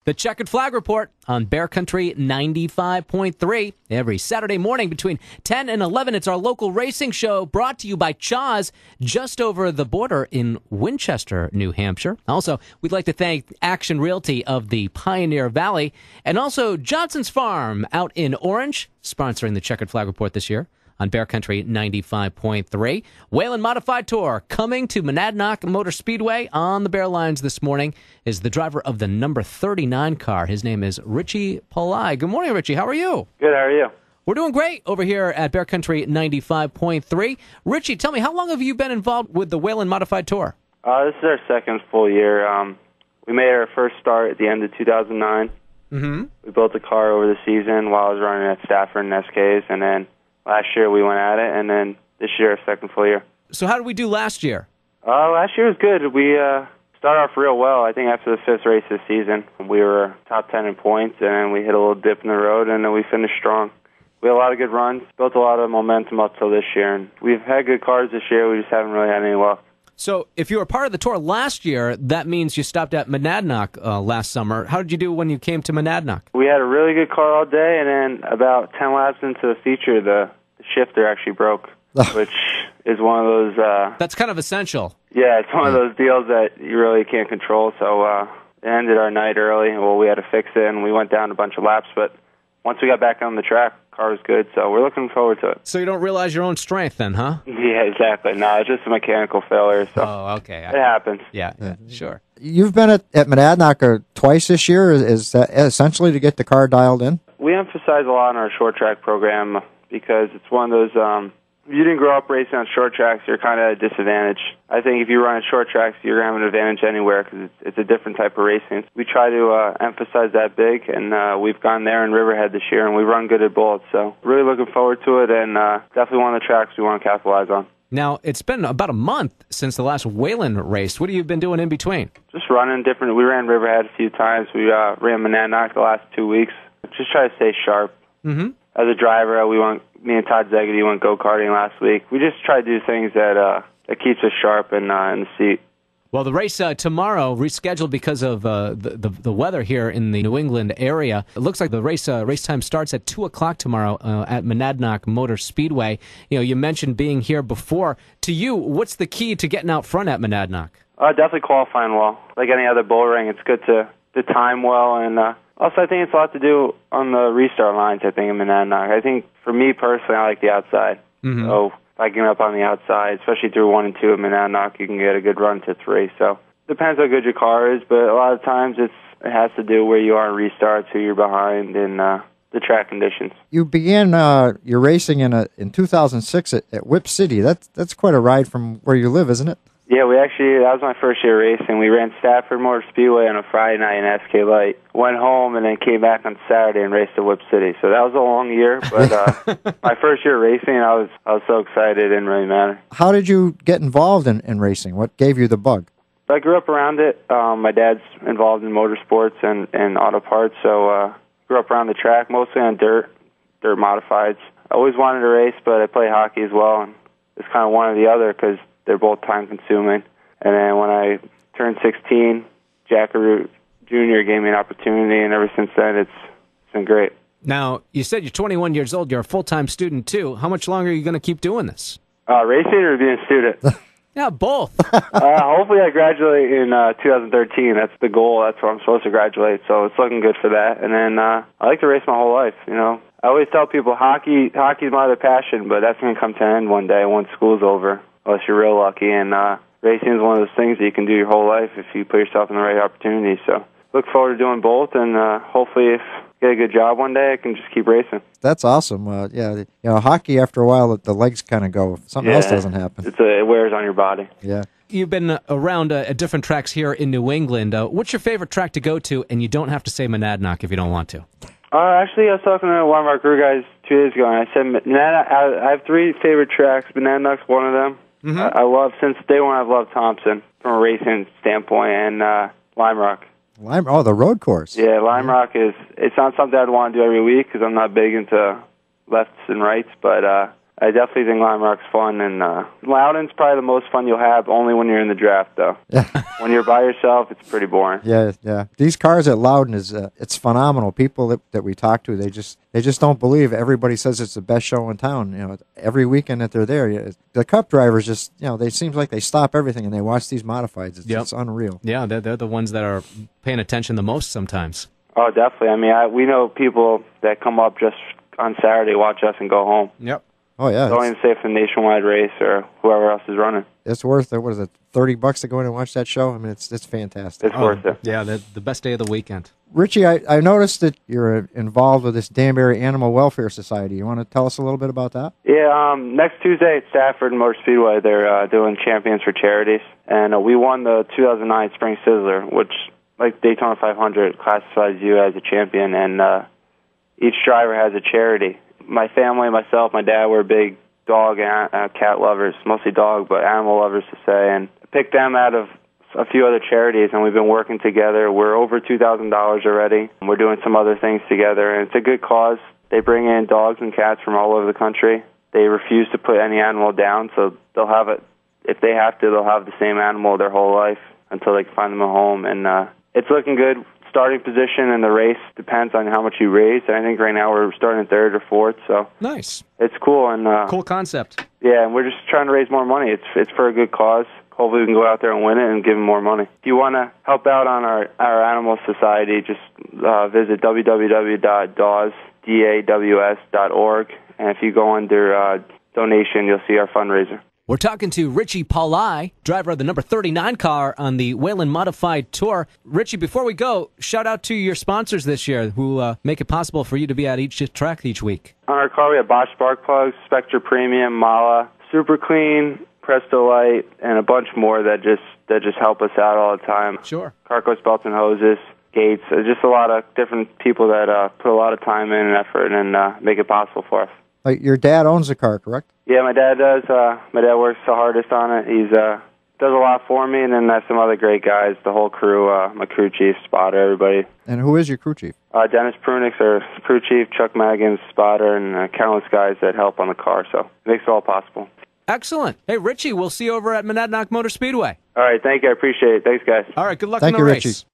The Checkered Flag Report on Bear Country 95.3. Every Saturday morning between 10 and 11, it's our local racing show brought to you by Chaw's just over the border in Winchester, New Hampshire. Also, we'd like to thank Action Realty of the Pioneer Valley and also Johnson's Farm out in Orange, sponsoring the Checkered Flag Report this year on Bear Country 95.3. Whalen Modified Tour coming to Monadnock Motor Speedway on the Bear Lines this morning is the driver of the number 39 car. His name is Richie Polai. Good morning, Richie. How are you? Good. How are you? We're doing great over here at Bear Country 95.3. Richie, tell me, how long have you been involved with the Whalen Modified Tour? This is our second full year. We made our first start at the end of 2009. Mm-hmm. We built the car over the season while I was running at Stafford and SKs, and then last year we went at it, and then this year our second full year. So how did we do last year? Last year was good. We started off real well. I think after the fifth race this season, we were top 10 in points, and then we hit a little dip in the road, and then we finished strong. We had a lot of good runs, built a lot of momentum up till this year, and we've had good cars this year. We just haven't really had any luck. So if you were part of the tour last year, that means you stopped at Monadnock last summer. How did you do when you came to Monadnock? We had a really good car all day, and then about 10 laps into the feature, the shifter actually broke, which is one of those... That's kind of essential. Yeah, it's one of those deals that you really can't control, so it ended our night early. Well, we had to fix it, and we went down a bunch of laps, but once we got back on the track, the car was good, so we're looking forward to it. So you don't realize your own strength then, huh? Yeah, exactly. No, it's just a mechanical failure, so okay. It happens. Yeah, sure. You've been at Monadnock twice this year. Is that essentially to get the car dialed in? We emphasize a lot on our short track program because it's one of those... if you didn't grow up racing on short tracks, you're kind of at a disadvantage. I think if you run on short tracks, you're going to have an advantage anywhere because it's a different type of racing. We try to emphasize that big, and we've gone there in Riverhead this year, and we run good at both. So really looking forward to it, and definitely one of the tracks we want to capitalize on. Now, it's been about a month since the last Whalen race. What have you been doing in between? Just running different. We ran Riverhead a few times. We ran Monadnock the last 2 weeks. Just try to stay sharp. Mm-hmm. As a driver, me and Todd Zegedy went go-karting last week. We just try to do things that keeps us sharp and in the seat. Well, the race tomorrow, rescheduled because of the weather here in the New England area. It looks like the race time starts at 2 o'clock tomorrow at Monadnock Motor Speedway. You know, you mentioned being here before. To you, what's the key to getting out front at Monadnock? Definitely qualifying well. Like any other bull ring, it's good to time well, and also I think it's a lot to do on the restart lines, I think, in Monadnock. I think, for me personally, I like the outside. Mm-hmm. So if I get up on the outside, especially through 1 and 2 at Monadnock, you can get a good run to 3. So depends how good your car is, but a lot of times it has to do where you are in restarts, who you're behind, and the track conditions. You began your racing in 2006 at Whip City. That's quite a ride from where you live, isn't it? Yeah, that was my first year racing. We ran Stafford Motor Speedway on a Friday night in SK Light. Went home and then came back on Saturday and raced at Whip City. So that was a long year, but my first year racing, I was so excited, it didn't really matter. How did you get involved in racing? What gave you the bug? I grew up around it. My dad's involved in motorsports and auto parts, so grew up around the track, mostly on dirt modifieds. I always wanted to race, but I play hockey as well, and it's kind of one or the other because they're both time-consuming. And then when I turned 16, Jack Root Jr. gave me an opportunity, and ever since then, it's been great. Now, you said you're 21 years old. You're a full-time student, too. How much longer are you going to keep doing this? Racing or being a student? Yeah, both. Hopefully I graduate in 2013. That's the goal. That's where I'm supposed to graduate, so it's looking good for that. And then I like to race my whole life, you know. I always tell people hockey's my other passion, but that's going to come to an end one day once school's over, unless you're real lucky. And racing is one of those things that you can do your whole life if you put yourself in the right opportunity. So look forward to doing both, and hopefully if I get a good job one day, I can just keep racing. That's awesome. Hockey, after a while, the legs kind of go. Something else doesn't happen. It wears on your body. Yeah. You've been around at different tracks here in New England. What's your favorite track to go to? And you don't have to say Monadnock if you don't want to. Actually, I was talking to one of our crew guys 2 days ago, and I said I have 3 favorite tracks. Monadnock's one of them. Mm-hmm. I love, since day one, I've loved Thompson from a racing standpoint, and Lime Rock. The road course. Yeah, Lime Rock it's not something I'd want to do every week because I'm not big into lefts and rights, but I definitely think Lime Rock's fun, and Loudon's probably the most fun you'll have, only when you're in the draft, though. when you're by yourself, it's pretty boring. Yeah, yeah. These cars at Loudon it's phenomenal. People that we talk to, they just don't believe. Everybody says it's the best show in town. You know, every weekend that they're there, the Cup drivers just, you know, they seems like they stop everything and they watch these modifieds. It's unreal. Yeah, they're the ones that are paying attention the most sometimes. Oh, definitely. I mean, we know people that come up just on Saturday, watch us, and go home. Yep. Oh yeah. Don't even say for the nationwide race or whoever else is running. It's worth it. What is it? $30 to go in and watch that show? I mean, it's fantastic. It's worth it. Yeah, the best day of the weekend. Richie, I noticed that you're involved with this Danbury Animal Welfare Society. You want to tell us a little bit about that? Yeah, next Tuesday at Stafford Motor Speedway, they're doing Champions for Charities. And we won the 2009 Spring Sizzler, which, like Daytona 500, classifies you as a champion. And each driver has a charity. My family, myself, my dad, we're big dog and cat lovers, mostly dog, but animal lovers to say. And I picked them out of a few other charities, and we've been working together. We're over $2,000 already. We're doing some other things together, and it's a good cause. They bring in dogs and cats from all over the country. They refuse to put any animal down, so they'll have it. If they have to, they'll have the same animal their whole life until they can find them a home. And it's looking good. Starting position in the race depends on how much you raise. I think right now we're starting third or fourth, so Nice. it's cool. And Cool concept. yeah, and we're just trying to raise more money. It's for a good cause. Hopefully we can go out there and win it and give them more money. If you want to help out on our animal society, just visit www.daws.org, and if you go under donation, you'll see our fundraiser. We're talking to Richie Paulai, driver of the number 39 car on the Whelen Modified Tour. Richie, before we go, shout out to your sponsors this year who make it possible for you to be at each track each week. On our car, we have Bosch Spark Plugs, Spectra Premium, Mala, Super Clean, Presto Light, and a bunch more that just help us out all the time. Sure. Carcos Belts and Hoses, Gates, just a lot of different people that put a lot of time in and effort and make it possible for us. Your dad owns the car, correct? Yeah, my dad does. My dad works the hardest on it. He's does a lot for me, and then there's some other great guys, the whole crew, my crew chief, spotter, everybody. And who is your crew chief? Dennis Prunix, our crew chief, Chuck Maggins, spotter, and countless guys that help on the car, so it makes it all possible. Excellent. Hey, Richie, we'll see you over at Monadnock Motor Speedway. All right, thank you. I appreciate it. Thanks, guys. All right, good luck Thank in the you, race. Richie.